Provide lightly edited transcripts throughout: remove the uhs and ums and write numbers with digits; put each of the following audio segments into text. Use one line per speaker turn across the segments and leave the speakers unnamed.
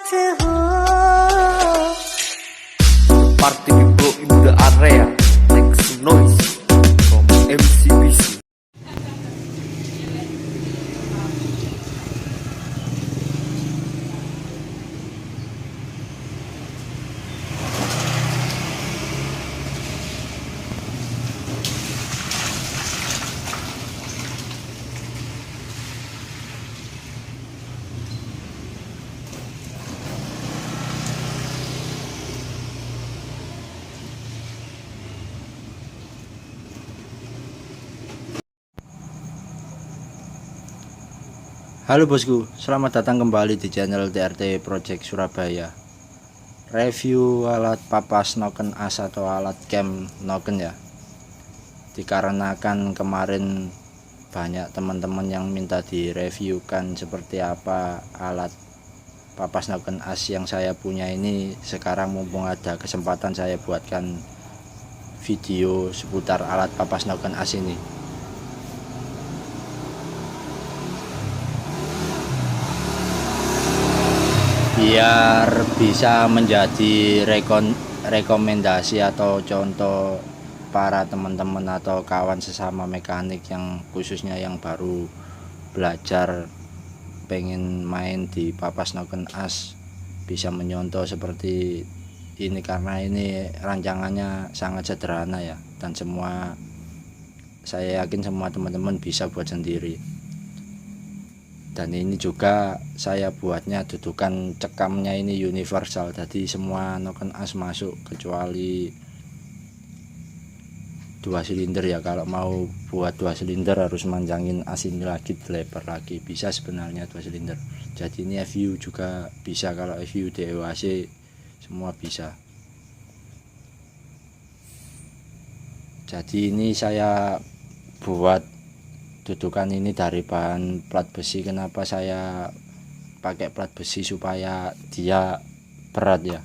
Party people in the area make some noise from MCBC.
Halo bosku, selamat datang kembali di channel TRT Project Surabaya. Review alat papas noken as atau alat cam noken ya. Dikarenakan kemarin banyak teman-teman yang minta direviewkan seperti apa alat papas noken as yang saya punya ini. Sekarang mumpung ada kesempatan, saya buatkan video seputar alat papas noken as ini. Biar bisa menjadi rekomendasi atau contoh para teman-teman atau kawan sesama mekanik yang khususnya yang baru belajar pengen main di papas noken as, bisa menyontoh seperti ini karena ini rancangannya sangat sederhana ya, dan saya yakin semua teman-teman bisa buat sendiri. Dan ini juga saya buatnya dudukan cekamnya ini universal, jadi semua noken as masuk kecuali 2 silinder ya. Kalau mau buat 2 silinder harus manjangin as ini lagi, dilebar lagi, bisa sebenarnya 2 silinder. Jadi ini FU juga bisa, kalau FU DOAC semua bisa. Jadi ini saya buat dudukan ini dari bahan plat besi. Kenapa saya pakai plat besi? Supaya dia berat ya,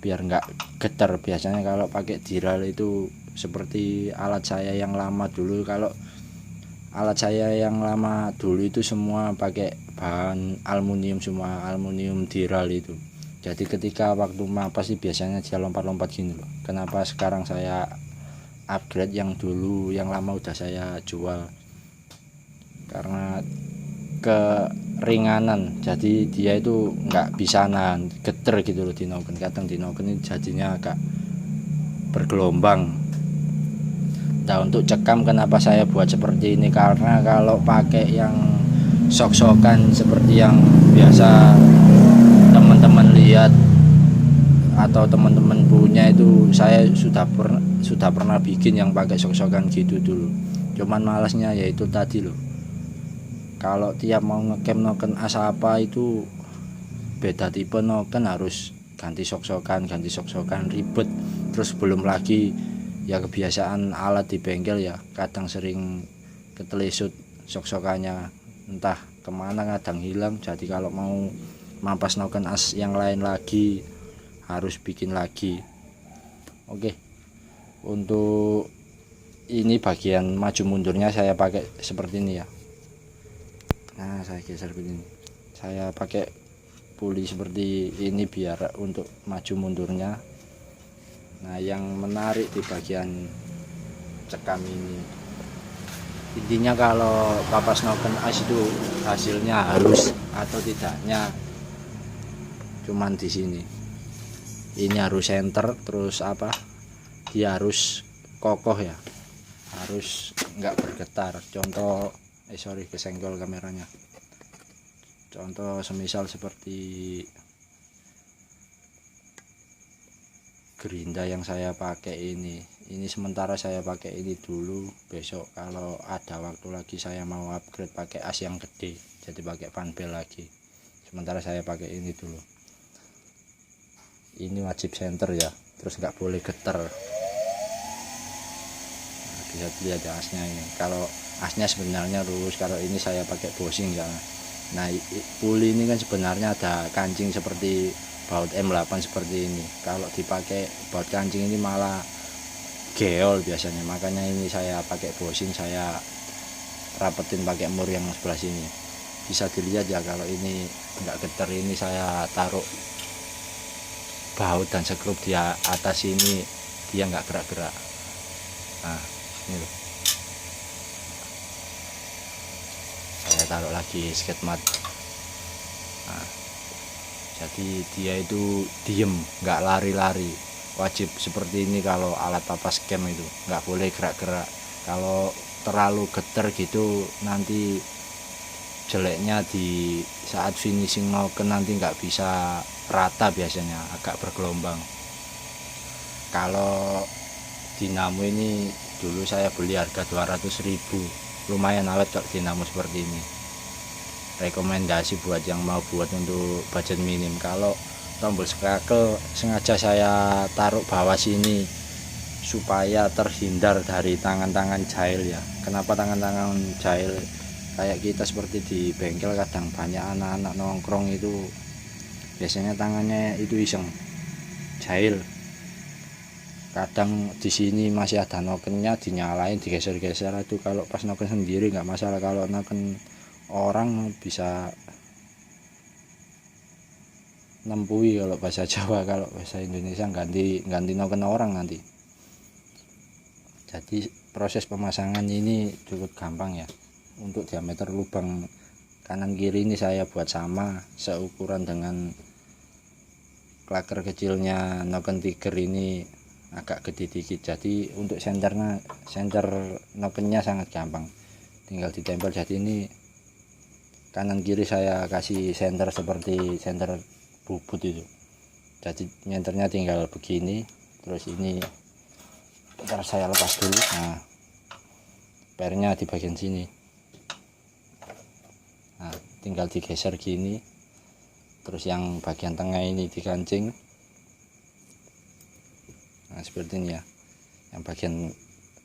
biar nggak getar. Biasanya kalau pakai diral itu seperti alat saya yang lama dulu. Kalau alat saya yang lama dulu itu semua pakai bahan aluminium, semua aluminium diral itu. Jadi ketika waktu mapas sih biasanya dia lompat-lompat gini loh. Kenapa sekarang saya upgrade yang dulu, yang lama udah saya jual, karena keringanan. Jadi dia itu nggak bisa nahan geter gitu loh di noken. Kadang di noken ini jadinya agak bergelombang. Nah, untuk cekam kenapa saya buat seperti ini, karena kalau pakai yang sok-sokan seperti yang biasa teman-teman lihat atau teman-teman punya itu, saya sudah pernah bikin yang pakai sok-sokan gitu dulu. Cuman malasnya yaitu tadi loh, kalau tiap mau ngecam noken as apa itu beda tipe noken harus ganti sok-sokan ribet. Terus belum lagi ya kebiasaan alat di bengkel ya, kadang sering ketelesut sok-sokannya entah kemana, kadang hilang. Jadi kalau mau mampas noken as yang lain lagi harus bikin lagi. Oke, untuk ini bagian maju mundurnya saya pakai seperti ini ya. Nah, saya geser begini, saya pakai puli seperti ini biar untuk maju mundurnya. Nah, yang menarik di bagian cekam ini, intinya kalau papas noken as itu hasilnya halus atau tidaknya cuman di sini. Ini harus center, terus apa, dia harus kokoh ya, harus nggak bergetar. Contoh kesenggol kameranya. Contoh semisal seperti gerinda yang saya pakai ini sementara saya pakai ini dulu. Besok kalau ada waktu lagi saya mau upgrade pakai as yang gede, jadi pakai panbel lagi. Sementara saya pakai ini dulu. Ini wajib center ya, terus nggak boleh getar. Nah, bisa dilihat ya asnya ini. Kalau asnya sebenarnya lurus, kalau ini saya pakai bosing ya. Nah, puli ini kan sebenarnya ada kancing seperti baut M8 seperti ini. Kalau dipakai baut kancing ini malah geol biasanya. Makanya ini saya pakai bosing, saya rapetin pakai mur yang sebelah sini. bisa dilihat ya, kalau ini nggak getar, ini saya taruh baut dan sekrup di atas ini, dia nggak gerak-gerak. Nah ini loh, saya taruh lagi sketmat. Nah, jadi dia itu diem, nggak lari-lari. Wajib seperti ini kalau alat papas cam itu, nggak boleh gerak-gerak. Kalau terlalu getar gitu nanti jeleknya di saat finishing noken, nanti nggak bisa rata, biasanya agak bergelombang. Kalau dinamo ini dulu saya beli harga 200.000, lumayan awet kalau dinamo seperti ini. Rekomendasi buat yang mau buat untuk budget minim. Kalau tombol skakel sengaja saya taruh bawah sini supaya terhindar dari tangan-tangan jahil ya. Kenapa tangan-tangan jahil? Kayak kita seperti di bengkel, kadang banyak anak-anak nongkrong itu biasanya tangannya itu iseng, jahil. Kadang di sini masih ada nokennya, dinyalain, digeser-geser. Itu kalau pas noken sendiri nggak masalah, kalau noken orang bisa nempui kalau bahasa Jawa. Kalau bahasa Indonesia ganti noken orang nanti. Jadi proses pemasangan ini cukup gampang ya. Untuk diameter lubang kanan kiri ini saya buat sama, seukuran dengan klaker kecilnya noken tiger ini, agak gede dikit. Jadi untuk senter nokennya sangat gampang, tinggal ditempel. Jadi ini kanan kiri saya kasih senter seperti senter bubut itu. Jadi nyenternya tinggal begini, terus ini ntar saya lepas dulu. Nah, pernya di bagian sini. Nah, tinggal digeser gini, terus yang bagian tengah ini dikancing. Nah seperti ini ya, yang bagian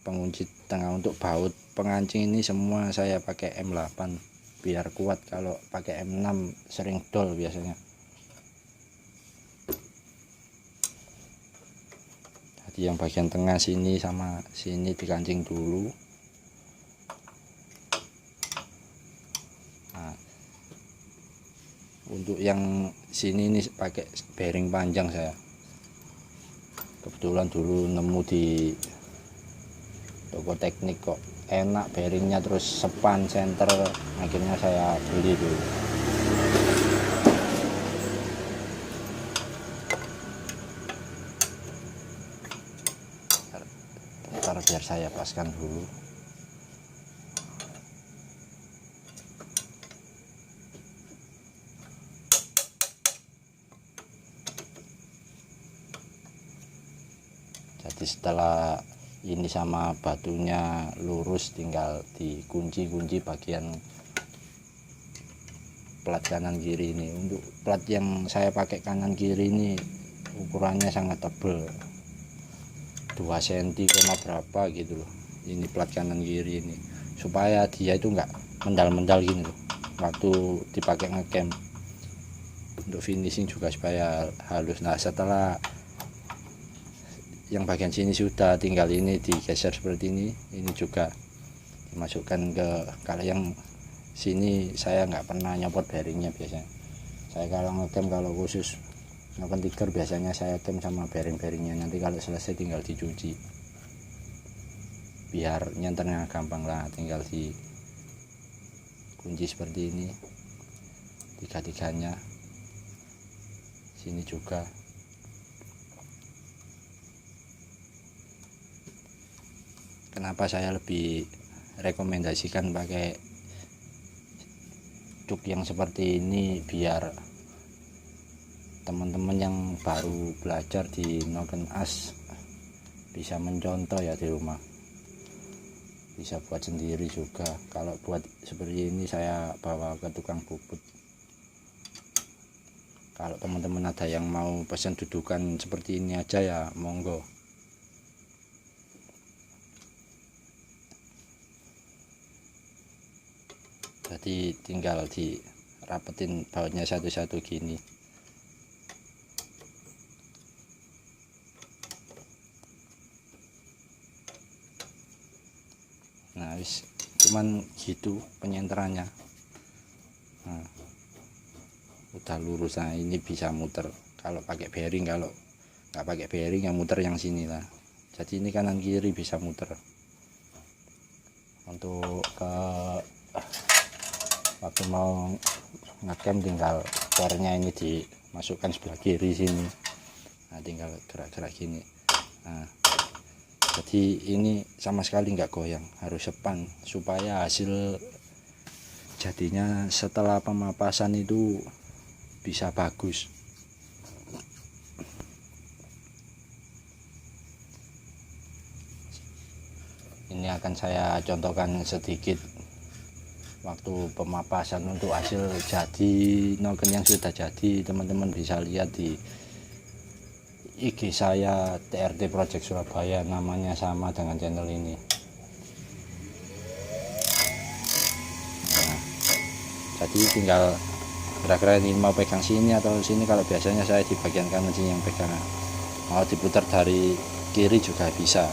pengunci tengah. Untuk baut pengancing ini semua saya pakai M8 biar kuat, kalau pakai M6 sering dol biasanya. Jadi yang bagian tengah sini sama sini dikancing dulu. Nah, untuk yang sini ini pakai bearing panjang saya. Kebetulan dulu nemu di toko teknik kok enak bearingnya, terus sepan center, akhirnya saya beli dulu. Bentar biar saya paskan dulu. Jadi setelah ini sama batunya lurus, tinggal dikunci bagian plat kanan kiri ini. Untuk plat yang saya pakai kanan kiri ini ukurannya sangat tebal, 2 cm berapa gitu loh. Ini plat kanan kiri ini supaya dia itu enggak mendal-mendal gini loh waktu dipakai ngecam. Untuk finishing juga supaya halus. Nah setelah yang bagian sini sudah, tinggal ini digeser seperti ini. Ini juga dimasukkan ke, kalau yang sini saya nggak pernah nyopot bearingnya. Biasanya saya kalau ngecam, kalau khusus noken tiger biasanya saya tem sama bearingnya. Nanti kalau selesai tinggal dicuci biar nyenternya gampang lah. Tinggal dikunci seperti ini, tiga-tiganya. Sini juga. Kenapa saya lebih rekomendasikan pakai cuk yang seperti ini, biar teman-teman yang baru belajar di noken as bisa mencontoh ya di rumah, bisa buat sendiri juga. Kalau buat seperti ini saya bawa ke tukang bubut. Kalau teman-teman ada yang mau pesan dudukan seperti ini aja ya monggo. Jadi tinggal dirapetin bautnya satu-satu gini. Nah cuman gitu penyenterannya. Nah, udah lurus. Nah ini bisa muter kalau pakai bearing. Kalau nggak pakai bearing yang muter yang sini lah. Jadi ini kanan kiri bisa muter. Untuk ke waktu mau ngecam tinggal core-nya ini dimasukkan sebelah kiri sini. Nah tinggal gerak-gerak gini. Nah jadi ini sama sekali nggak goyang, harus sepan supaya hasil jadinya setelah pemapasan itu bisa bagus. Ini akan saya contohkan sedikit waktu pemapasan untuk hasil jadi noken yang sudah jadi. Teman-teman bisa lihat di IG saya, TRT Project Surabaya, namanya sama dengan channel ini. Nah, jadi tinggal kira-kira ini mau pegang sini atau sini. Kalau biasanya saya di bagian kanan sini yang pegang. Mau diputar dari kiri juga bisa.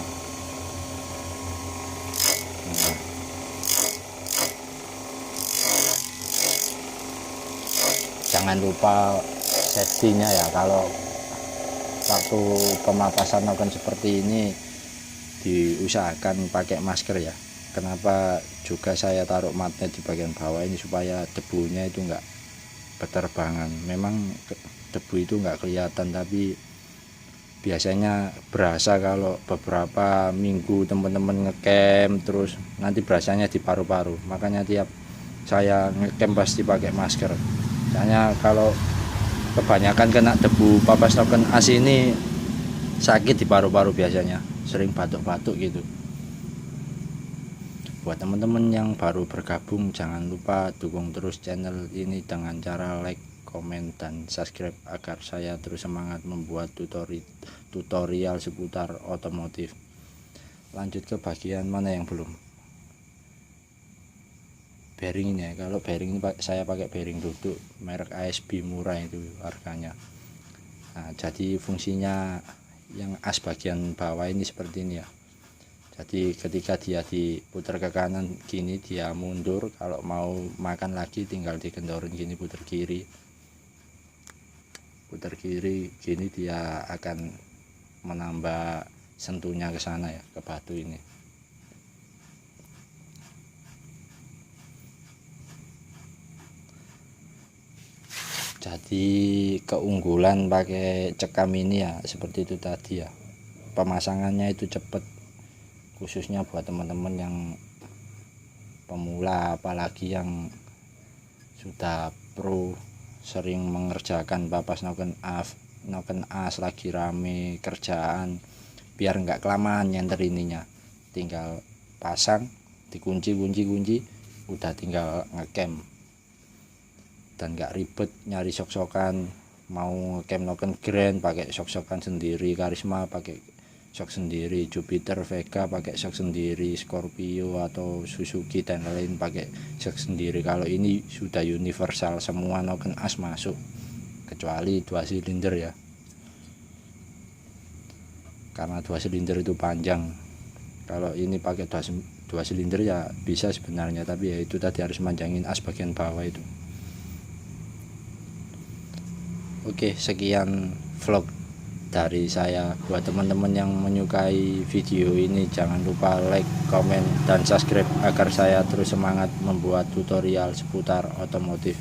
Nah, jangan lupa safety-nya ya. Kalau waktu pemapasan noken seperti ini diusahakan pakai masker ya. Kenapa juga saya taruh magnet di bagian bawah ini, supaya debunya itu enggak berterbangan. Memang debu itu enggak kelihatan, tapi biasanya berasa kalau beberapa minggu teman-teman ngecamp terus nanti berasanya di paru-paru. Makanya tiap saya ngecamp pasti pakai masker. Soalnya kalau kebanyakan kena debu papas noken as ini sakit di paru-paru, biasanya sering batuk-batuk gitu. Buat teman-teman yang baru bergabung, jangan lupa dukung terus channel ini dengan cara like, komen, dan subscribe agar saya terus semangat membuat tutorial seputar otomotif. Lanjut ke bagian mana yang belum? Bearingnya. Kalau bearing ini saya pakai bearing duduk merek ASB, murah itu harganya. Nah, jadi fungsinya yang as bagian bawah ini seperti ini ya. Jadi ketika dia diputar ke kanan gini dia mundur, kalau mau makan lagi tinggal dikendorin gini, putar kiri gini, dia akan menambah sentuhnya ke sana ya, ke batu ini. Jadi keunggulan pakai cekam ini ya seperti itu tadi ya, pemasangannya itu cepet, khususnya buat teman-teman yang pemula, apalagi yang sudah pro, sering mengerjakan papas noken as lagi rame kerjaan. Biar nggak kelamaan nyenter ininya, tinggal pasang, dikunci, udah tinggal ngecamp, dan nggak ribet nyari sok-sokan. Mau ngecamp noken Grand pakai sok-sokan sendiri, Karisma pakai sok sendiri, Jupiter Vega pakai sok sendiri, Scorpio atau Suzuki dan lain pakai sok sendiri. Kalau ini sudah universal, semua noken as masuk kecuali 2 silinder ya, karena 2 silinder itu panjang. Kalau ini pakai 2 silinder ya bisa sebenarnya, tapi ya itu tadi harus manjangin as bagian bawah itu. Oke, sekian vlog dari saya. Buat teman-teman yang menyukai video ini, jangan lupa like, komen, dan subscribe agar saya terus semangat membuat tutorial seputar otomotif.